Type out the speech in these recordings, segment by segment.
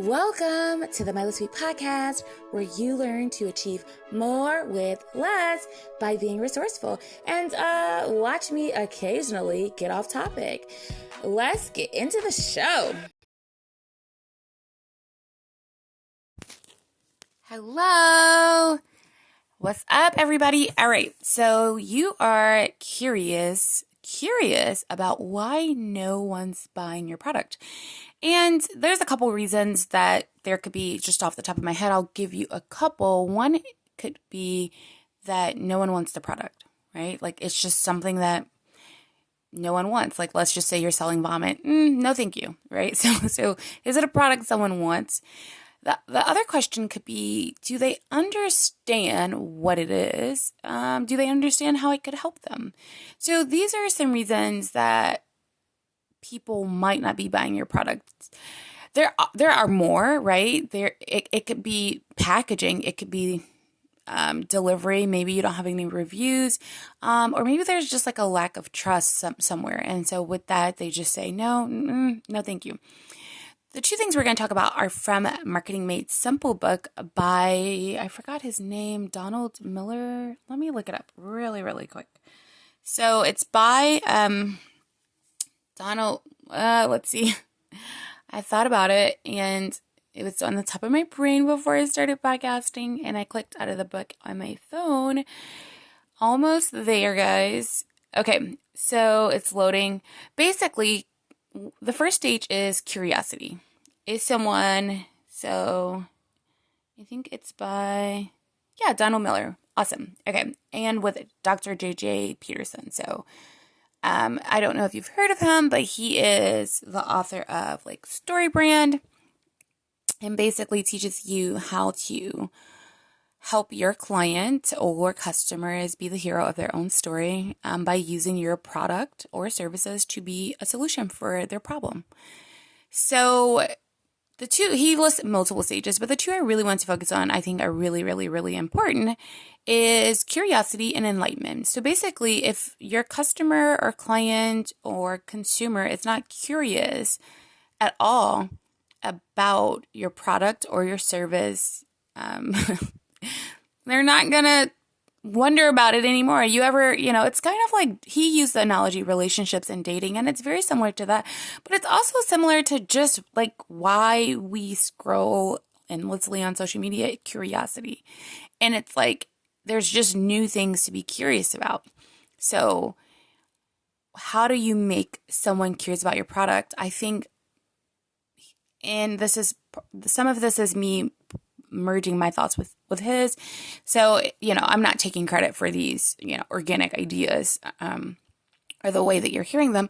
Welcome to the Milo Sweet Podcast, where you learn to achieve more with less by being resourceful. And watch me occasionally get off topic. Let's get into the show. Hello. What's up, everybody? All right. So you are curious about why no one's buying your product. And there's a couple reasons that there could be just off the top of my head. I'll give you a couple. One could be that no one wants the product, right? Like it's just something that no one wants. Like let's just say you're selling vomit. No, thank you, right? So is it a product someone wants? The other question could be, do they understand what it is? Do they understand how it could help them? So these are some reasons that people might not be buying your products. There are more, right? It could be packaging. It could be delivery. Maybe you don't have any reviews, or maybe there's just like a lack of trust somewhere. And so with that, they just say, no, thank you. The two things we're going to talk about are from Marketing Made Simple book by, I forgot his name, Donald Miller. Let me look it up really, really quick. So it's by Donald, let's see. I thought about it and it was on the top of my brain before I started podcasting and I clicked out of the book on my phone. Almost there, guys. Okay, so it's loading. Basically, the first stage is curiosity. Is someone, so I think it's by, Donald Miller. Awesome. Okay. And with Dr. J.J. Peterson. So I don't know if you've heard of him, but he is the author of like Story Brand and basically teaches you how to help your client or customers be the hero of their own story by using your product or services to be a solution for their problem. So the two, he lists multiple stages, but the two I really want to focus on, I think are really, really, really important, is curiosity and enlightenment. So basically, if your customer or client or consumer is not curious at all about your product or your service, they're not going to wonder about it anymore. It's kind of like he used the analogy relationships and dating, and it's very similar to that. But it's also similar to just like why we scroll endlessly on social media, curiosity. And it's like there's just new things to be curious about. So how do you make someone curious about your product? I think, and some of this is me merging my thoughts with his. So, I'm not taking credit for these, organic ideas or the way that you're hearing them,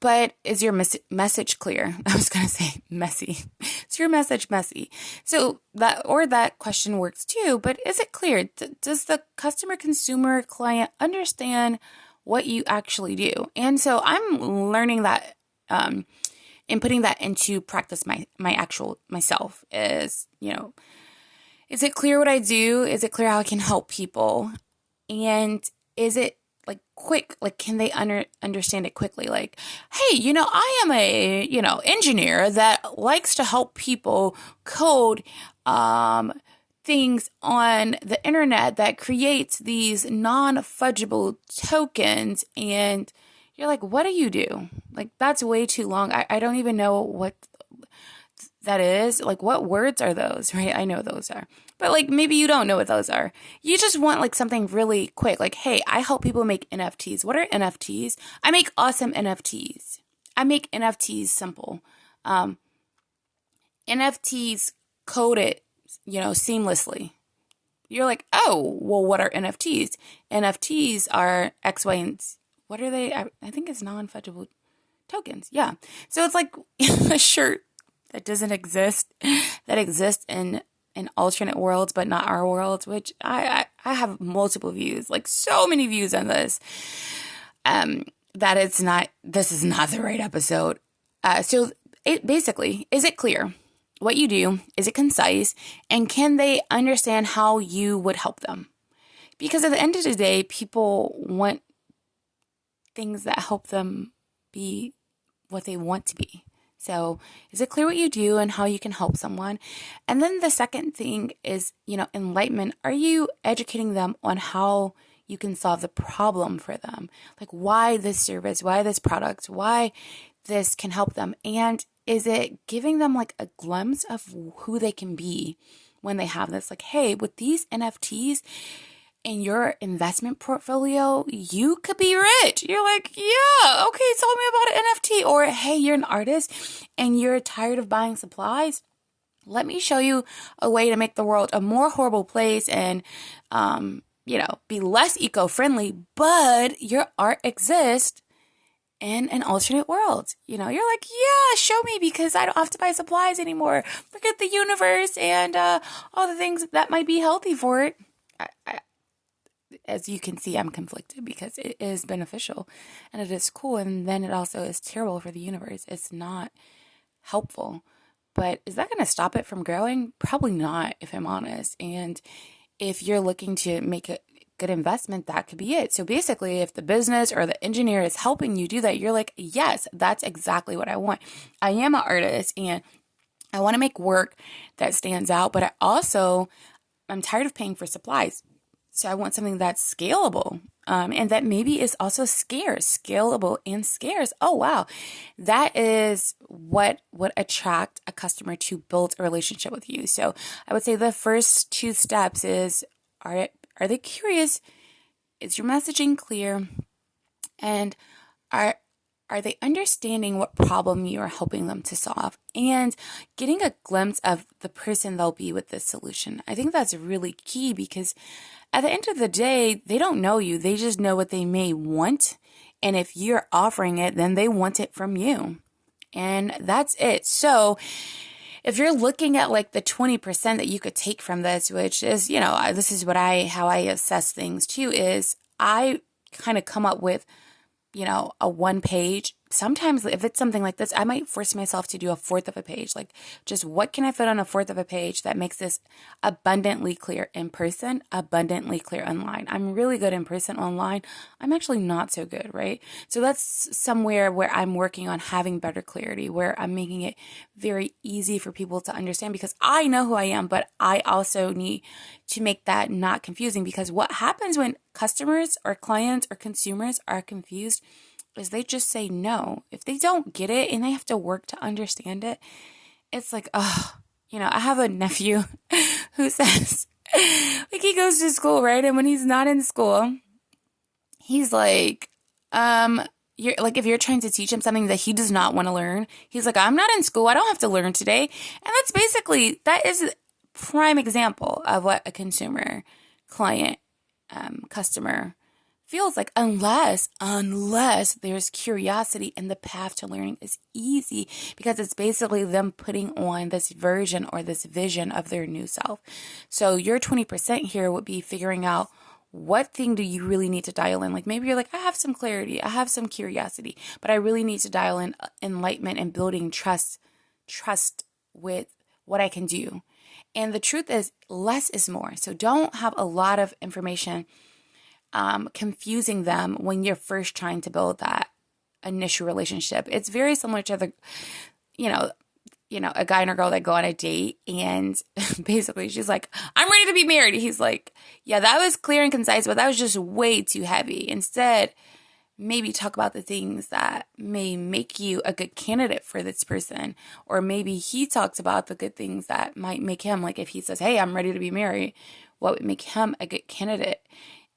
but is your message clear? I was going to say messy. Is your message messy? So that question works too, but is it clear? Does the customer, consumer, client understand what you actually do? And so I'm learning that and putting that into practice myself is, is it clear what I do? Is it clear how I can help people? And is it like quick? Like, can they understand it quickly? Like, hey, I am a, engineer that likes to help people code things on the internet that creates these non-fungible tokens. And you're like, what do you do? Like, that's way too long. I don't even know what that is. Like, what words are those, right? I know those are, but like maybe you don't know what those are. You just want like something really quick. Like, hey, I help people make NFTs. What are NFTs? I make awesome NFTs. I make NFTs simple. NFTs coded, seamlessly. You're like, oh, well, what are NFTs? NFTs are X, Y, and Z. What are they? I think it's non-fungible tokens. Yeah. So it's like a shirt that doesn't exist, that exists in alternate worlds, but not our worlds, which I have multiple views, like so many views on this, this is not the right episode. So it basically, is it clear what you do? Is it concise? And can they understand how you would help them? Because at the end of the day, people want things that help them be what they want to be. So is it clear what you do and how you can help someone? And then the second thing is, enlightenment. Are you educating them on how you can solve the problem for them? Like why this service, why this product, why this can help them? And is it giving them like a glimpse of who they can be when they have this? Like, hey, with these NFTs in your investment portfolio, you could be rich. You're like, yeah, okay, tell me about an NFT. Or, hey, you're an artist and you're tired of buying supplies. Let me show you a way to make the world a more horrible place and, be less eco-friendly, but your art exists in an alternate world. You're like, yeah, show me because I don't have to buy supplies anymore. Forget the universe and all the things that might be healthy for it. As you can see, I'm conflicted because it is beneficial and it is cool. And then it also is terrible for the universe. It's not helpful. But is that going to stop it from growing? Probably not, if I'm honest. And if you're looking to make a good investment, that could be it. So basically, if the business or the engineer is helping you do that, you're like, yes, that's exactly what I want. I am an artist and I want to make work that stands out, but I'm tired of paying for supplies. So I want something that's scalable and that maybe is also scarce, scalable and scarce. Oh, wow. That is what would attract a customer to build a relationship with you. So I would say the first two steps is, are they curious? Is your messaging clear? And are they understanding what problem you are helping them to solve and getting a glimpse of the person they'll be with this solution? I think that's really key because at the end of the day, they don't know you. They just know what they may want. And if you're offering it, then they want it from you. And that's it. So if you're looking at like the 20% that you could take from this, which is, this is how I assess things too, is I kind of come up with, a 1 page. Sometimes if it's something like this, I might force myself to do a fourth of a page. Like just what can I fit on a fourth of a page that makes this abundantly clear in person, abundantly clear online? I'm really good in person. Online, I'm actually not so good, right? So that's somewhere where I'm working on having better clarity, where I'm making it very easy for people to understand because I know who I am, but I also need to make that not confusing because what happens when customers or clients or consumers are confused is they just say no. If they don't get it and they have to work to understand it, it's like, I have a nephew who says, like he goes to school, right? And when he's not in school, he's like, you're like, if you're trying to teach him something that he does not want to learn, he's like, I'm not in school. I don't have to learn today. And that is a prime example of what a consumer, client, customer feels like unless there's curiosity and the path to learning is easy because it's basically them putting on this version or this vision of their new self. So your 20% here would be figuring out what thing do you really need to dial in? Like maybe you're like, I have some clarity, I have some curiosity, but I really need to dial in enlightenment and building trust with what I can do. And the truth is less is more. So don't have a lot of information confusing them when you're first trying to build that initial relationship. It's very similar to the, a guy and a girl that go on a date and basically she's like, I'm ready to be married. He's like, yeah, that was clear and concise, but that was just way too heavy. Instead, maybe talk about the things that may make you a good candidate for this person. Or maybe he talks about the good things that might make him, like if he says, hey, I'm ready to be married, what would make him a good candidate?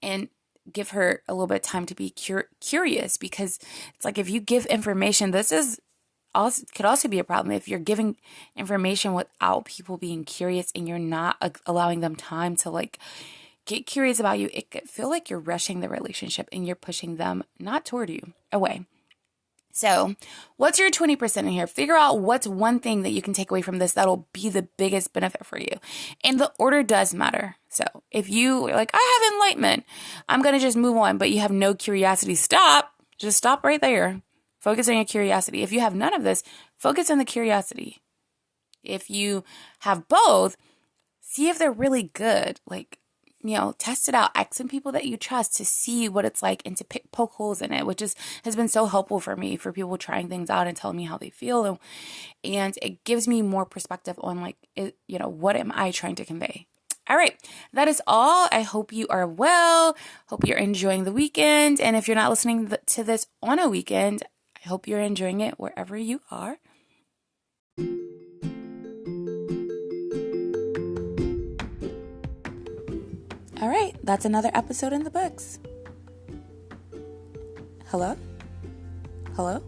And give her a little bit of time to be curious because it's like if you give information, could also be a problem if you're giving information without people being curious and you're not allowing them time to like get curious about you. It could feel like you're rushing the relationship and you're pushing them not toward you, away. So what's your 20% in here? Figure out what's one thing that you can take away from this that'll be the biggest benefit for you. And the order does matter. So if you are like, I have enlightenment, I'm going to just move on, but you have no curiosity, just stop right there. Focus on your curiosity. If you have none of this, focus on the curiosity. If you have both, see if they're really good. Like, test it out. Ask some people that you trust to see what it's like and to poke holes in it, which has been so helpful for me, for people trying things out and telling me how they feel. And it gives me more perspective on what am I trying to convey? All right, that is all. I hope you are well. Hope you're enjoying the weekend. And if you're not listening to this on a weekend, I hope you're enjoying it wherever you are. All right, that's another episode in the books. Hello? Hello?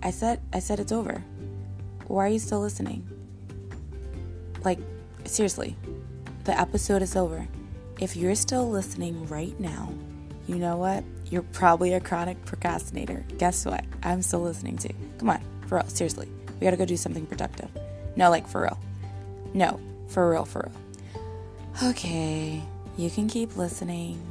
I said it's over. Why are you still listening? Like, seriously, the episode is over. If you're still listening right now, you know what? You're probably a chronic procrastinator. Guess what? I'm still listening to. Come on, for real, seriously. We gotta go do something productive. No, like, for real. No, for real. Okay, you can keep listening.